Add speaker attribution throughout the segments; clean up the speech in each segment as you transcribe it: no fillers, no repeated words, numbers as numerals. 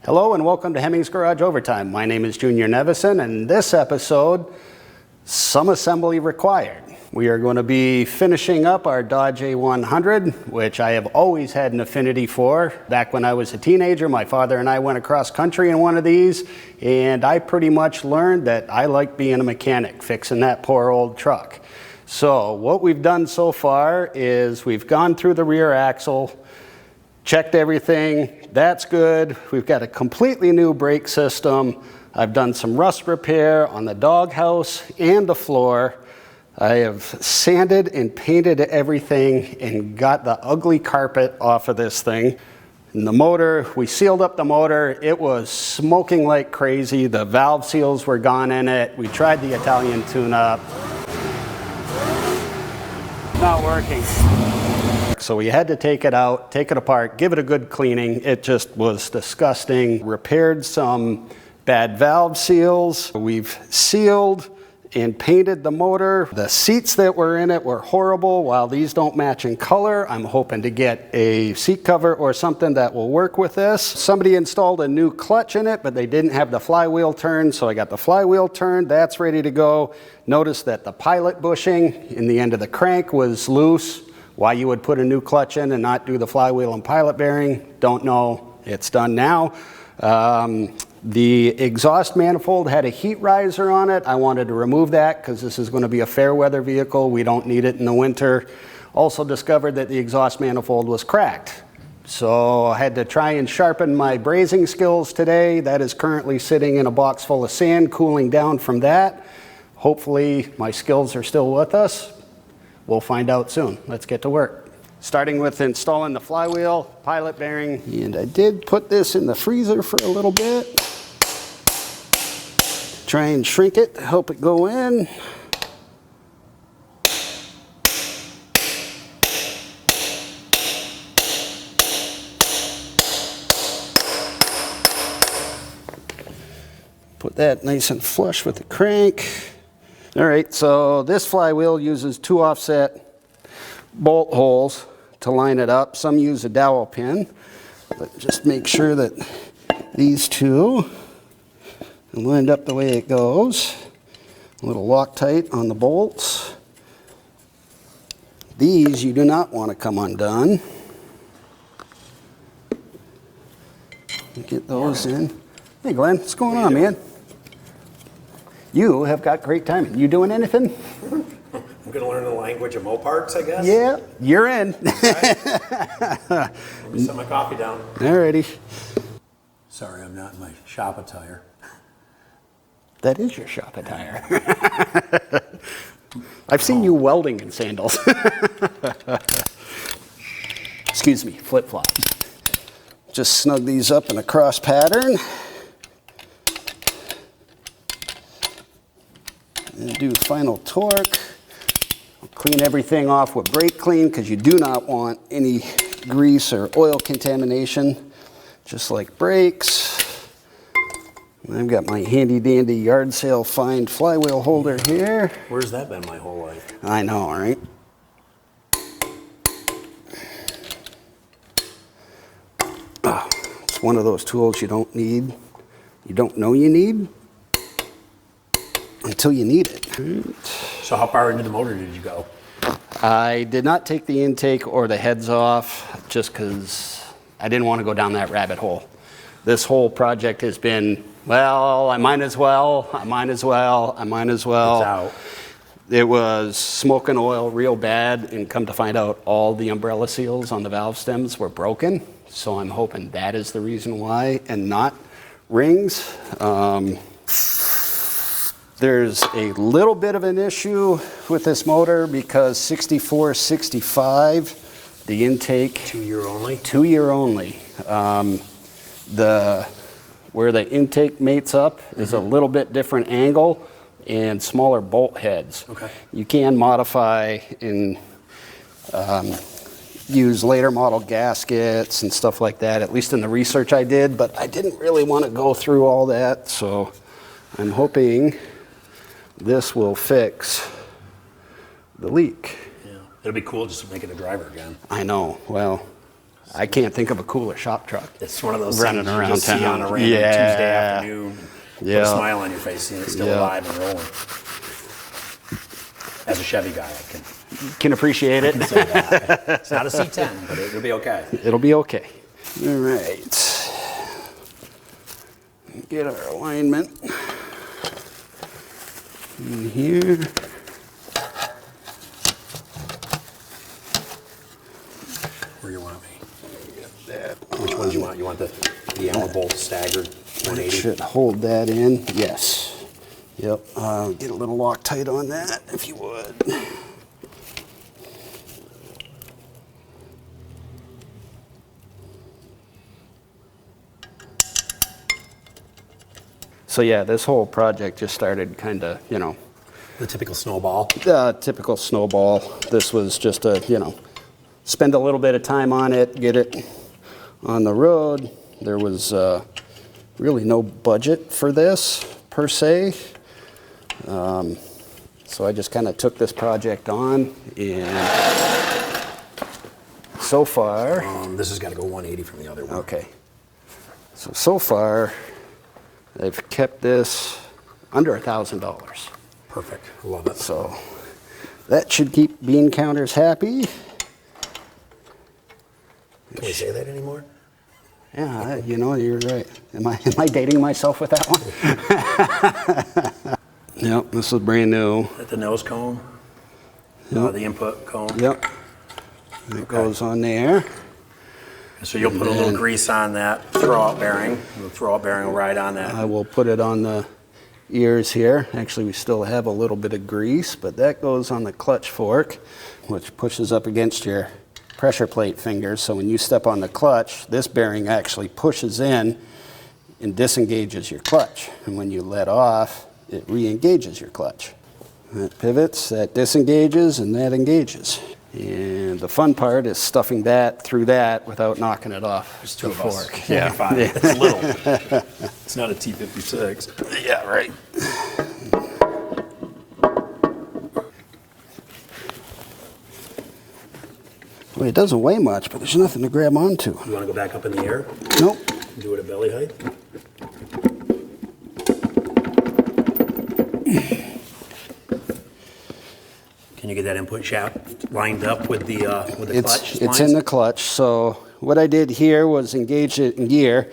Speaker 1: Hello and welcome to Hemmings Garage Overtime. My name is Junior Nevison, and in this episode, some assembly required. We are going to be finishing up our Dodge A100, which I have always had an affinity for. Back when I was a teenager, my father and I went across country in one of these, and I pretty much learned that I like being a mechanic, fixing that poor old truck. So what we've done so far is we've gone through the rear axle, checked everything, that's good. We've got a completely new brake system. I've done some rust repair on the doghouse and the floor. I have sanded and painted everything and got the ugly carpet off of this thing. And the motor, we sealed up the motor. It was smoking like crazy. The valve seals were gone in it. We tried the Italian tune-up. Not working. So we had to take it out, take it apart, give it a good cleaning. It just was disgusting. Repaired some bad valve seals. We've sealed and painted the motor. The seats that were in it were horrible. While these don't match in color, I'm hoping to get a seat cover or something that will work with this. Somebody installed a new clutch in it, but they didn't have the flywheel turned, so I got the flywheel turned. That's ready to go. Notice that the pilot bushing in the end of the crank was loose. Why you would put a new clutch in and not do the flywheel and pilot bearing, don't know. It's done now. The exhaust manifold had a heat riser on it. I wanted to remove that because this is going to be a fair weather vehicle. We don't need it in the winter. Also discovered that the exhaust manifold was cracked. So I had to try and sharpen my brazing skills today. That is currently sitting in a box full of sand, cooling down from that. Hopefully my skills are still with us. We'll find out soon. Let's get to work. Starting with installing the flywheel, pilot bearing. And I did put this in the freezer for a little bit. Try and shrink it, help it go in. Put that nice and flush with the crank. All right, so this flywheel uses 2 offset bolt holes to line it up. Some use a dowel pin, but just make sure that these 2 are lined up the way it goes. A little Loctite on the bolts. These you do not want to come undone. Get those in. Hey Glenn, what's going on, man? You have got great timing. You doing anything?
Speaker 2: I'm going to learn the language of Moparts, I guess.
Speaker 1: Yeah, you're in.
Speaker 2: Right. Let me set my coffee down.
Speaker 1: Alrighty.
Speaker 2: Sorry, I'm not in my shop attire.
Speaker 1: That is your shop attire. I've seen you welding in sandals. Excuse me, flip-flop. Just snug these up in a cross pattern. And do final torque. I'll clean everything off with brake clean because you do not want any grease or oil contamination, just like brakes. And I've got my handy dandy yard sale find flywheel holder here.
Speaker 2: Where's that been my whole life?
Speaker 1: I know, right? Oh, it's one of those tools you don't need. You don't know you need until you need it.
Speaker 2: So how far into the motor did you go?
Speaker 1: I did not take the intake or the heads off just because I didn't want to go down that rabbit hole. This whole project has been, well, I might as well.
Speaker 2: It's out.
Speaker 1: It was smoking oil real bad, and come to find out all the umbrella seals on the valve stems were broken. So I'm hoping that is the reason why and not rings. There's a little bit of an issue with this motor because 64, 65, the intake.
Speaker 2: 2 year only?
Speaker 1: 2 year only. Where the intake mates up is a little bit different angle and smaller bolt heads.
Speaker 2: Okay.
Speaker 1: You can modify and use later model gaskets and stuff like that, at least in the research I did, but I didn't really want to go through all that, so I'm hoping this will fix the leak.
Speaker 2: Yeah. It'll be cool just to make it a driver again.
Speaker 1: I know. Well, I can't think of a cooler shop truck.
Speaker 2: It's one of those
Speaker 1: Running
Speaker 2: things you
Speaker 1: around
Speaker 2: just see on a
Speaker 1: town.
Speaker 2: random
Speaker 1: Yeah.
Speaker 2: Tuesday afternoon. Put
Speaker 1: Yeah.
Speaker 2: a smile on your face, seeing it's still
Speaker 1: Yeah.
Speaker 2: alive and rolling. As a Chevy guy, I
Speaker 1: Can appreciate it.
Speaker 2: can say that. It's not a C10, but it'll be okay.
Speaker 1: It'll be okay. All right. Get our alignment in here.
Speaker 2: Where you want me?
Speaker 1: That
Speaker 2: Which ones you want? You want the Allen bolt staggered 180?
Speaker 1: should hold that in. Yes. Yep. Get a little Loctite on that, if you would. So yeah, this whole project just started kind of, you know,
Speaker 2: The typical snowball.
Speaker 1: typical snowball. This was just a, you know, spend a little bit of time on it, get it on the road. There was really no budget for this per se. So I just kind of took this project on, and so far,
Speaker 2: This has got to go 180 from the other one.
Speaker 1: okay. So far, I've kept this under $1,000.
Speaker 2: Perfect. I love it.
Speaker 1: So that should keep bean counters happy.
Speaker 2: Can we say that anymore?
Speaker 1: Yeah, you know, you're right. Am I dating myself with that one? Yep, this is brand new.
Speaker 2: At the nose cone?
Speaker 1: Yep.
Speaker 2: The input cone?
Speaker 1: Yep. It goes on there.
Speaker 2: So you'll put a little grease on that throwout bearing. The throwout bearing will ride on that.
Speaker 1: I will put it on the ears here. Actually, we still have a little bit of grease, but that goes on the clutch fork, which pushes up against your pressure plate fingers. So when you step on the clutch, this bearing actually pushes in and disengages your clutch. And when you let off, it re-engages your clutch. That pivots, that disengages, and that engages. And the fun part is stuffing that through that without knocking it off
Speaker 2: There's two
Speaker 1: the
Speaker 2: of us.
Speaker 1: fork.
Speaker 2: Yeah. Fine. It's little. It's not a T56.
Speaker 1: Yeah, right. Well, it doesn't weigh much, but there's nothing to grab onto.
Speaker 2: You want to go back up in the air?
Speaker 1: Nope.
Speaker 2: Do it at belly height? Can you get that input shaft lined up with the clutch
Speaker 1: It's
Speaker 2: lines?
Speaker 1: in the clutch. So what I did here was engage it in gear,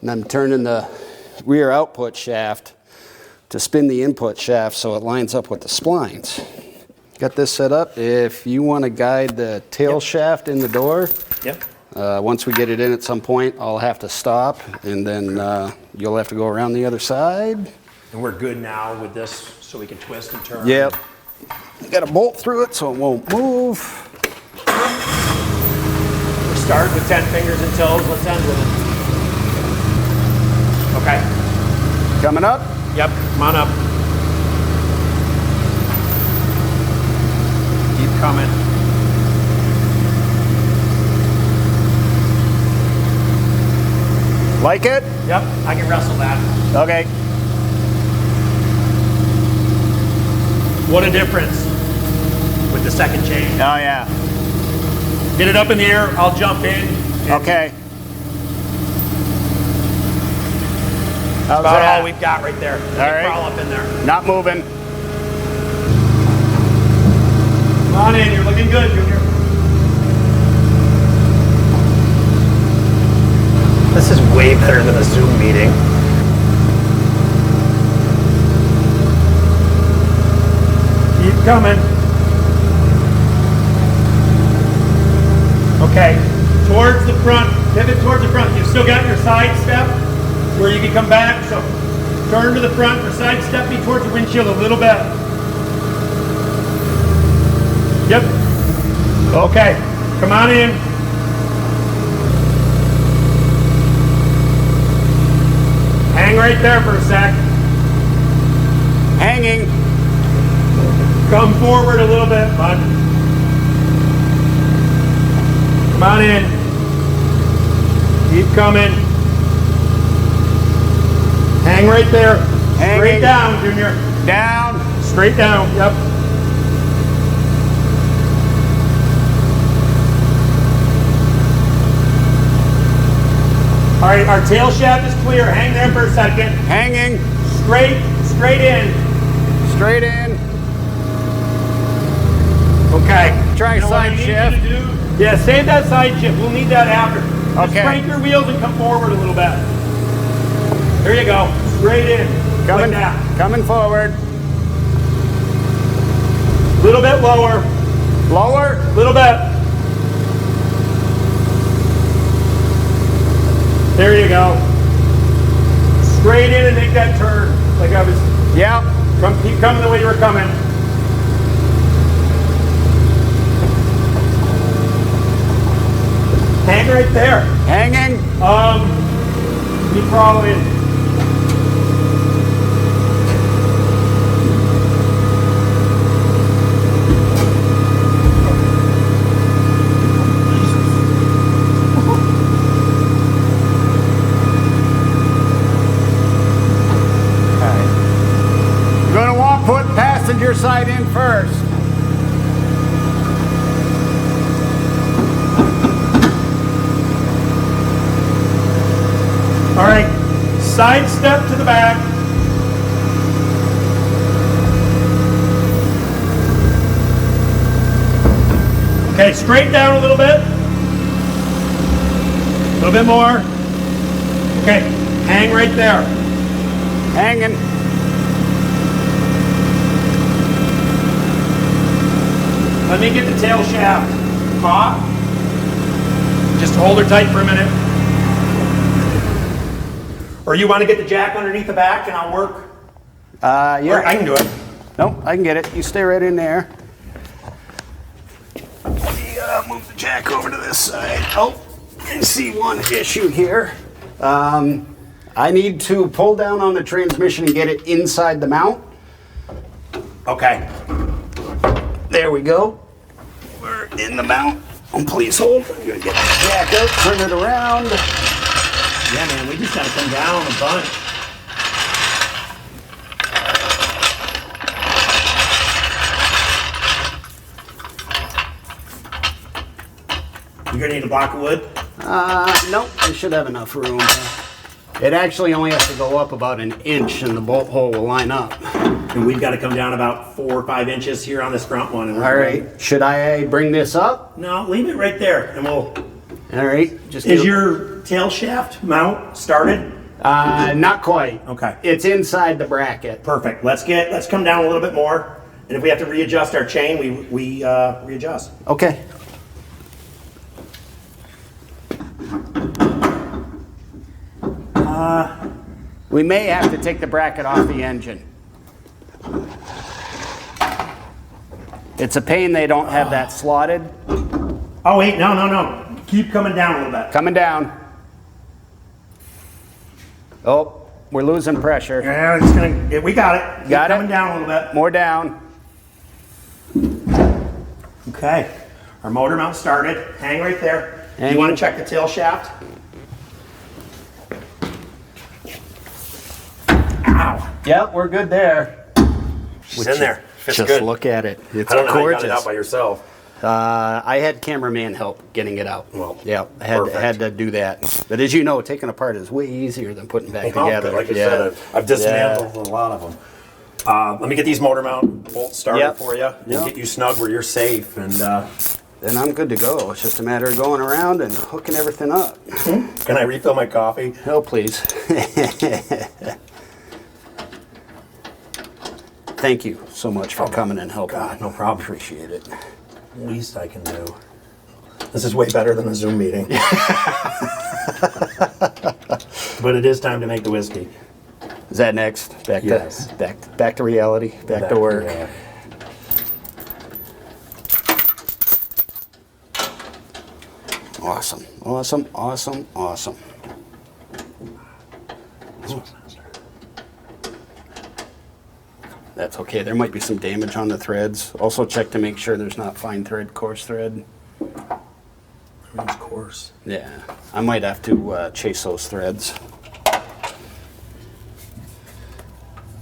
Speaker 1: and I'm turning the rear output shaft to spin the input shaft so it lines up with the splines. Got this set up. If you want to guide the tail shaft in the door,
Speaker 2: Yep.
Speaker 1: once we get it in at some point, I'll have to stop, and then you'll have to go around the other side.
Speaker 2: And we're good now with this, so we can twist and turn.
Speaker 1: Yep. Got a bolt through it so it won't move.
Speaker 2: We're starting with 10 fingers and toes. Let's end with it. Okay.
Speaker 1: Coming up.
Speaker 2: Yep. Come on up. Keep coming.
Speaker 1: Like it?
Speaker 2: Yep. I can wrestle that.
Speaker 1: Okay.
Speaker 2: What a difference with the second change.
Speaker 1: Oh, yeah.
Speaker 2: Get it up in the air. I'll jump in.
Speaker 1: Okay. How's
Speaker 2: About
Speaker 1: that?
Speaker 2: all we've got right there. Let me
Speaker 1: right.
Speaker 2: crawl up in there.
Speaker 1: Not moving.
Speaker 2: Come on in. You're looking good, Junior. This is way better than a Zoom meeting. Keep coming. Okay, towards the front, pivot towards the front. You've still got your side step where you can come back, so turn to the front or side step me towards the windshield a little bit. Yep. Okay, come on in. Hang right there for a sec.
Speaker 1: Hanging.
Speaker 2: Come forward a little bit, bud. Come on in. Keep coming. Hang right there.
Speaker 1: Hanging.
Speaker 2: Straight down, Junior.
Speaker 1: Down.
Speaker 2: Straight down. Yep. All right, our tail shaft is clear. Hang there for a second.
Speaker 1: Hanging.
Speaker 2: Straight in.
Speaker 1: Straight in.
Speaker 2: Okay.
Speaker 1: Try
Speaker 2: You know what I
Speaker 1: side
Speaker 2: need you
Speaker 1: shift.
Speaker 2: to do? Yeah, save that side shift. We'll need that after. Just
Speaker 1: Okay.
Speaker 2: crank your wheels and come forward a little bit. There you go. Straight in.
Speaker 1: Coming,
Speaker 2: Like that.
Speaker 1: coming forward.
Speaker 2: A little bit lower.
Speaker 1: Lower.
Speaker 2: A little bit. There you go. Straight in and make that turn. Like I was.
Speaker 1: Yep.
Speaker 2: Keep coming the way you were coming. Hang right there.
Speaker 1: Hanging.
Speaker 2: You crawl in.
Speaker 1: You're gonna want to put passenger side in first.
Speaker 2: All right, side step to the back. Okay, straight down a little bit. A little bit more. Okay, hang right there.
Speaker 1: Hanging.
Speaker 2: Let me get the tail shaft caught. Just hold her tight for a minute. Or you want to get the jack underneath the back and I'll work?
Speaker 1: Yeah.
Speaker 2: Or I can do it.
Speaker 1: Nope, I can get it. You stay right in there. Move the jack over to this side. Oh, I see one issue here. I need to pull down on the transmission and get it inside the mount.
Speaker 2: Okay.
Speaker 1: There we go. We're in the mount. Oh, please hold. I'm gonna get the jack out, turn it around.
Speaker 2: Yeah, man, we just gotta come down a bunch. You're gonna need a block of wood?
Speaker 1: Nope, I should have enough room. It actually only has to go up about an inch and the bolt hole will line up.
Speaker 2: And we've gotta come down about 4 or 5 inches here on this front one. And
Speaker 1: All right, should I bring this up?
Speaker 2: No, leave it right there and we'll...
Speaker 1: All right, just
Speaker 2: Is your tail shaft mount started?
Speaker 1: not quite.
Speaker 2: Okay.
Speaker 1: It's inside the bracket.
Speaker 2: Perfect. Let's come down a little bit more. And if we have to readjust our chain, we readjust.
Speaker 1: Okay. We may have to take the bracket off the engine. It's a pain they don't have that slotted.
Speaker 2: Oh wait, no. Keep coming down a little bit.
Speaker 1: Coming down. Oh, we're losing pressure.
Speaker 2: Yeah, it's gonna. We got it.
Speaker 1: Got it?
Speaker 2: Coming down a little bit.
Speaker 1: More down.
Speaker 2: Okay. Our motor mount started. Hang right there.
Speaker 1: Hanging.
Speaker 2: You want to check the tail shaft? Ow.
Speaker 1: Yep, we're good there.
Speaker 2: It's in there. It's
Speaker 1: Just
Speaker 2: good.
Speaker 1: look at it. It's
Speaker 2: I don't know
Speaker 1: gorgeous.
Speaker 2: how you got it out by yourself.
Speaker 1: I had cameraman help getting it out.
Speaker 2: Well,
Speaker 1: yeah,
Speaker 2: perfect.
Speaker 1: had to do that. But as you know, taking apart is way easier than putting back together.
Speaker 2: Like I said, I've dismantled a lot of them. Let me get these motor mount bolts started
Speaker 1: Yep.
Speaker 2: for you and
Speaker 1: Yep.
Speaker 2: get you snug where you're safe. And
Speaker 1: Then I'm good to go. It's just a matter of going around and hooking everything up.
Speaker 2: can I refill my coffee?
Speaker 1: Oh, please. Thank you so much for coming and helping.
Speaker 2: God, no problem.
Speaker 1: Appreciate it.
Speaker 2: Least I can do. This is way better than the Zoom meeting. But it is time to make the whiskey.
Speaker 1: Is that next?
Speaker 2: Yes.
Speaker 1: Back to reality. Back to work.
Speaker 2: Yeah.
Speaker 1: Awesome. Awesome. Awesome. Awesome. That's okay. There might be some damage on the threads. Also check to make sure there's not fine thread, coarse thread.
Speaker 2: Of course.
Speaker 1: Yeah. I might have to chase those threads.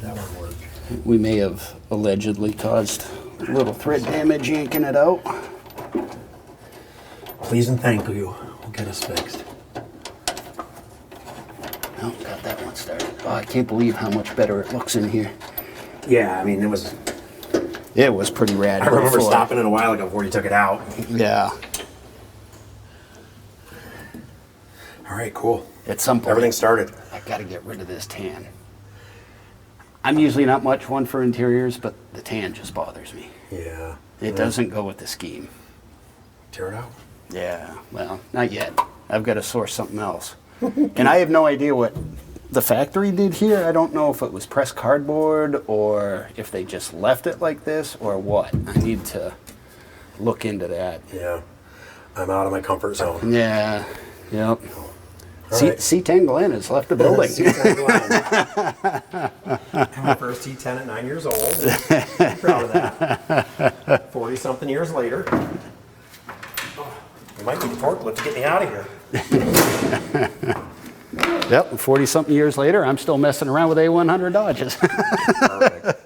Speaker 2: That won't work.
Speaker 1: We may have allegedly caused a little thread damage yanking it out.
Speaker 2: Please and thank you. We'll get us fixed.
Speaker 1: Oh, got that one started. Oh, I can't believe how much better it looks in here.
Speaker 3: Yeah, I mean, it was
Speaker 1: pretty rad.
Speaker 3: I remember
Speaker 1: before.
Speaker 3: stopping it a while ago before you took it out.
Speaker 1: Yeah.
Speaker 3: All right, cool.
Speaker 1: At some point,
Speaker 3: Everything started.
Speaker 1: I got to get rid of this tan. I'm usually not much one for interiors, but the tan just bothers me.
Speaker 3: Yeah.
Speaker 1: It doesn't go with the scheme.
Speaker 3: Tear it out.
Speaker 1: Yeah, well, not yet. I've got to source something else. And I have no idea what the factory did here. I don't know if it was pressed cardboard or if they just left it like this or what. I need to look into that.
Speaker 3: Yeah. I'm out of my comfort zone.
Speaker 1: Yeah, yep.
Speaker 3: Right.
Speaker 1: C10 Glenn has left the building.
Speaker 3: C10 Glenn. My first C10 at 9 years old. I'm proud of that. 40-something years later. You might need a forklift to get me out of here.
Speaker 1: Yep, 40-something years later, I'm still messing around with A100 Dodges.
Speaker 3: Perfect.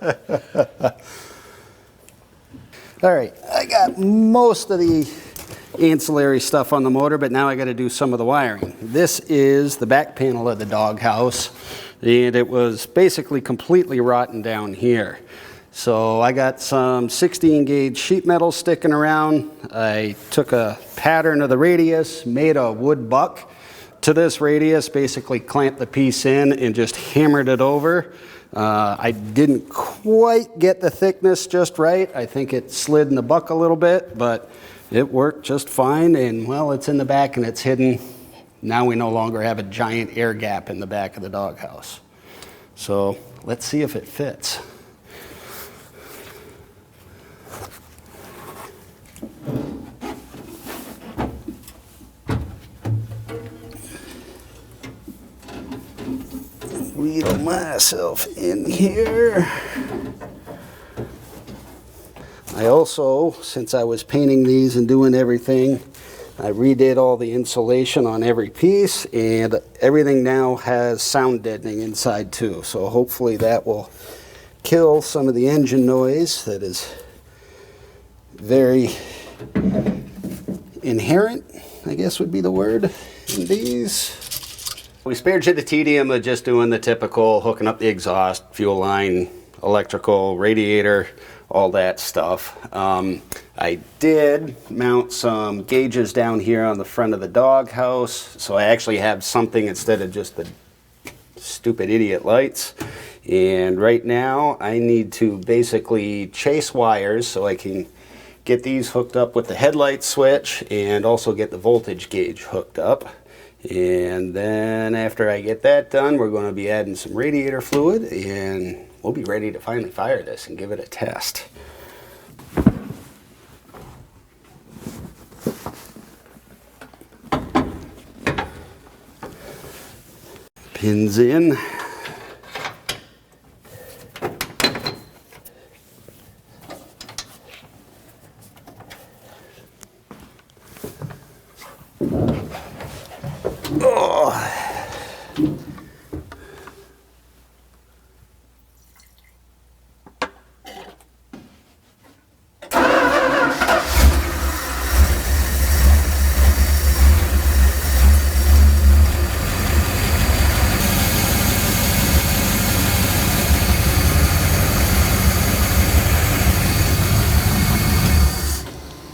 Speaker 1: All right, I got most of the ancillary stuff on the motor, but now I got to do some of the wiring. This is the back panel of the doghouse, and it was basically completely rotten down here. So I got some 16 gauge sheet metal sticking around. I took a pattern of the radius, made a wood buck to this radius, basically clamped the piece in and just hammered it over. I didn't quite get the thickness just right. I think it slid in the buck a little bit, but it worked just fine. And well, it's in the back and it's hidden. Now we no longer have a giant air gap in the back of the doghouse. So let's see if it fits. Wheel myself in here. I also, since I was painting these and doing everything, I redid all the insulation on every piece, and everything now has sound deadening inside too. So hopefully that will kill some of the engine noise that is very inherent, I guess would be the word, in these. We spared you the tedium of just doing the typical hooking up the exhaust, fuel line, electrical, radiator, all that stuff. I did mount some gauges down here on the front of the doghouse, so I actually have something instead of just the stupid idiot lights. And right now I need to basically chase wires so I can get these hooked up with the headlight switch and also get the voltage gauge hooked up. And then after I get that done, we're going to be adding some radiator fluid and we'll be ready to finally fire this and give it a test. Pins in.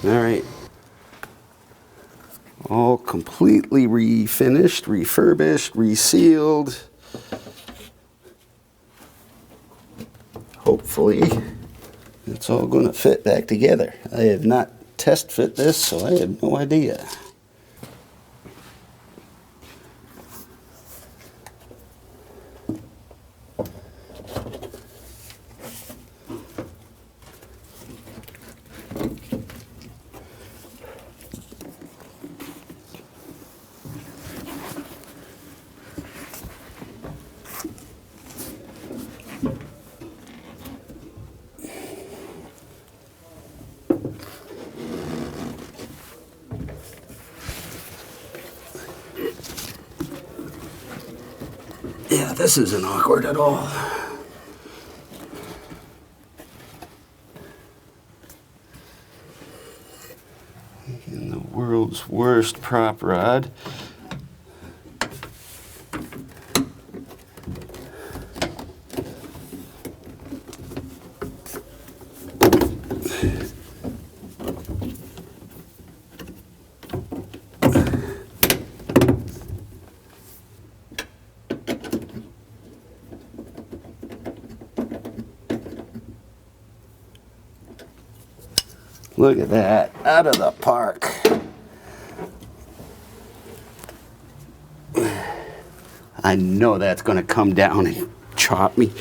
Speaker 1: All right, all completely refinished, refurbished, resealed. Hopefully it's all going to fit back together. I have not test fit this, so I have no idea. Yeah, this isn't awkward at all. And the world's worst prop rod. Look at that, out of the park. I know that's gonna come down and chop me.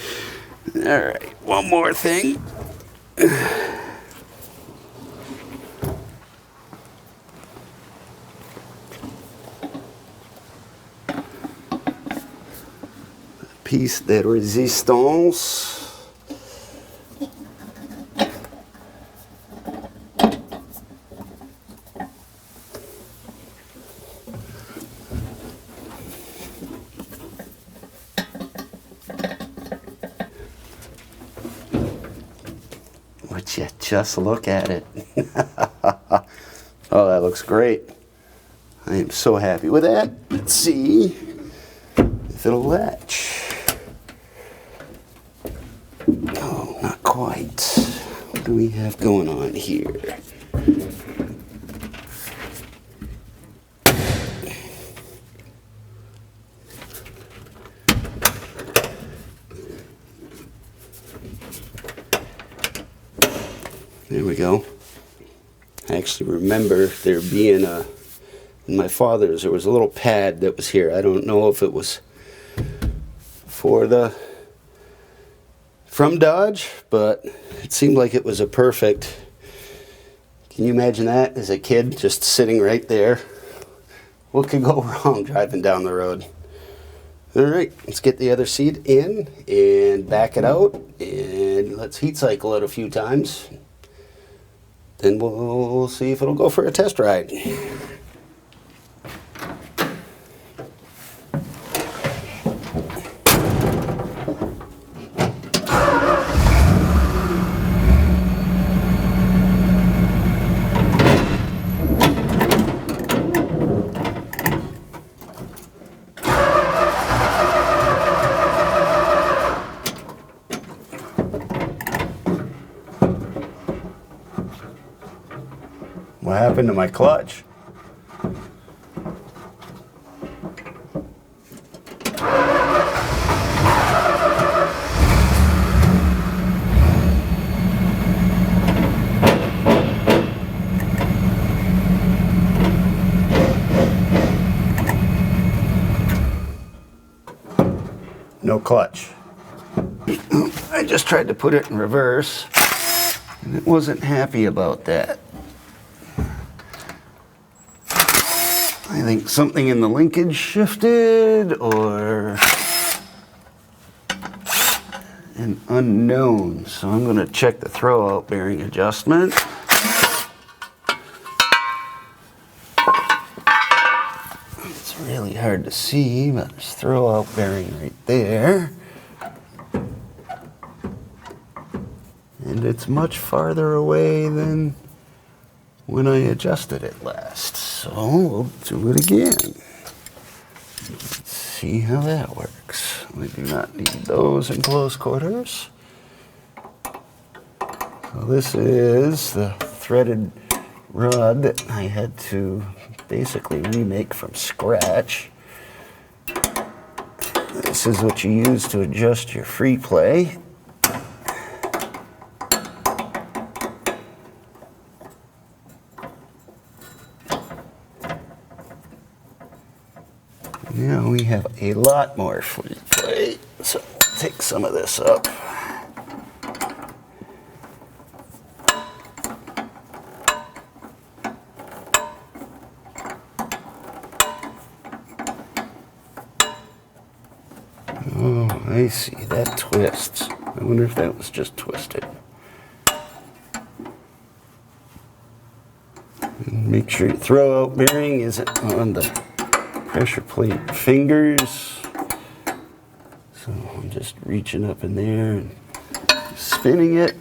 Speaker 1: All right, one more thing. Piece de resistance. Would you just look at it? Oh, that looks great. I am so happy with that. Let's see if it'll latch. Oh, not quite. What do we have going on here? There we go. I actually remember there being in my father's, there was a little pad that was here. I don't know if it was from Dodge, but it seemed like it was a perfect. Can you imagine that as a kid, just sitting right there? What could go wrong driving down the road? All right, let's get the other seat in and back it out, and let's heat cycle it a few times. Then we'll see if it'll go for a test ride. What happened to my clutch? No clutch. I just tried to put it in reverse, and it wasn't happy about that. I think something in the linkage shifted, or an unknown. So I'm going to check the throwout bearing adjustment. It's really hard to see, but there's throwout bearing right there. And it's much farther away than when I adjusted it last. So we'll do it again. Let's see how that works. We do not need those in close quarters. So this is the threaded rod that I had to basically remake from scratch. This is what you use to adjust your free play. Now we have a lot more free play, so we'll take some of this up. Oh, I see, that twists. I wonder if that was just twisted. And make sure your throwout bearing isn't on the pressure plate fingers. So I'm just reaching up in there and spinning it.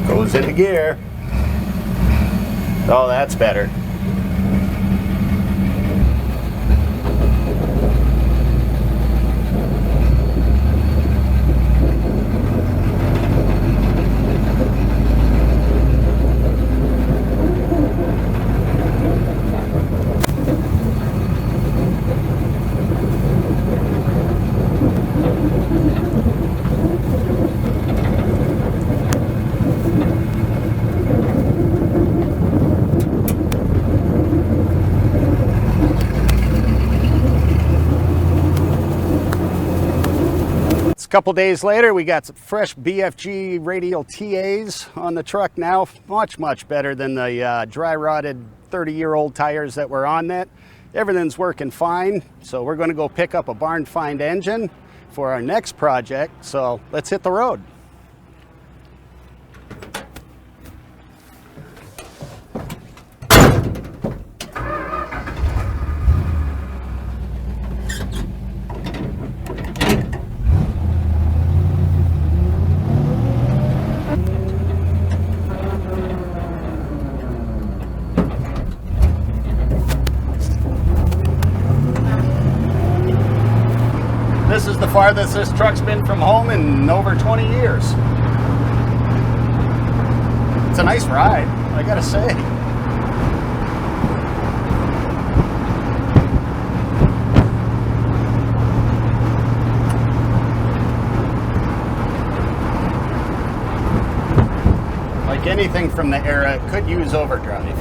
Speaker 1: Goes into gear. Oh, that's better. A couple days later, we got some fresh BFG radial TAs on the truck now. Much better than the dry rotted 30-year-old tires that were on that. Everything's working fine. So we're going to go pick up a barn find engine for our next project. So let's hit the road. This is the farthest this truck's been from home in over 20 years. It's a nice ride, I gotta say. Like anything from the era, it could use overdrive.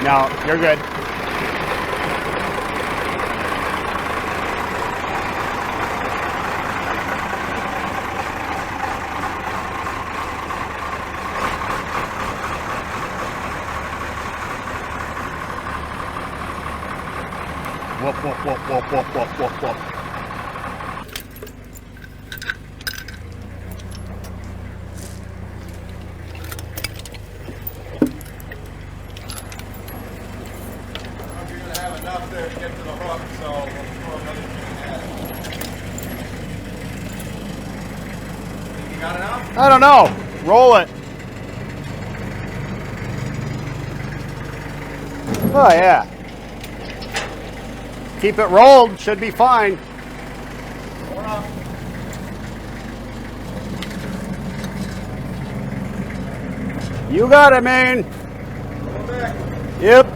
Speaker 1: No, you're good. Whoop, whoop, whoop, whoop, whoop, whoop, whoop, whoop.
Speaker 4: Enough there to get to the hook, so we'll throw another thing ahead. You got enough?
Speaker 1: I don't know. Roll it. Oh, yeah. Keep it rolled. Should be fine.
Speaker 4: Hold on.
Speaker 1: You got it, man.
Speaker 4: Go back.
Speaker 1: Yep.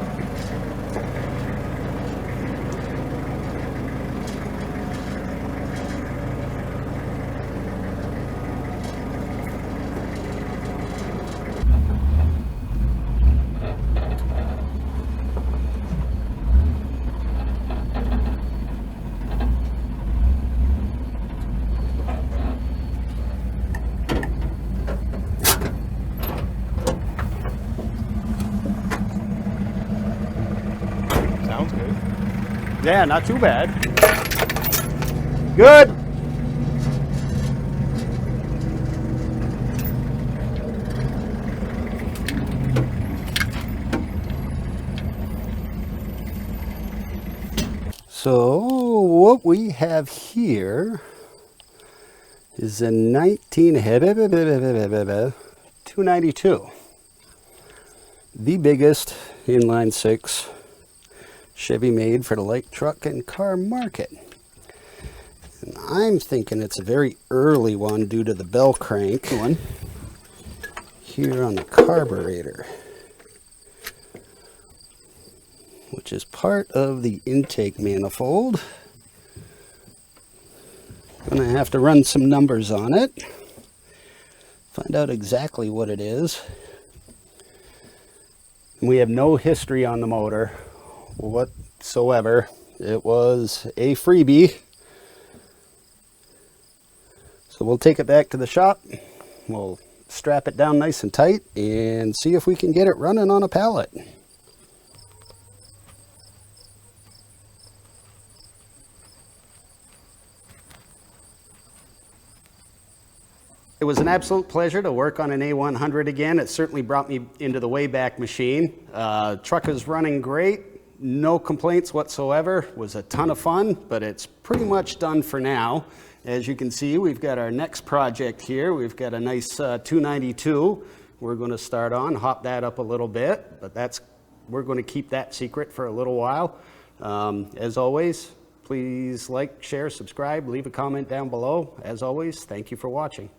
Speaker 4: Sounds good.
Speaker 1: Yeah, not too bad. Good. So what we have here is a 292. The biggest inline six Chevy made for the light truck and car market. And I'm thinking it's a very early one due to the bell crank one here on the carburetor, which is part of the intake manifold. Gonna have to run some numbers on it, find out exactly what it is. And we have no history on the motor whatsoever. It was a freebie. So we'll take it back to the shop. We'll strap it down nice and tight and see if we can get it running on a pallet. It was an absolute pleasure to work on an A100 again. It certainly brought me into the Wayback Machine. Truck is running great. No complaints whatsoever. Was a ton of fun, but it's pretty much done for now. As you can see, we've got our next project here. We've got a nice 292 we're going to start on, hop that up a little bit, but we're going to keep that secret for a little while. As always, please like, share, subscribe, leave a comment down below. As always, thank you for watching.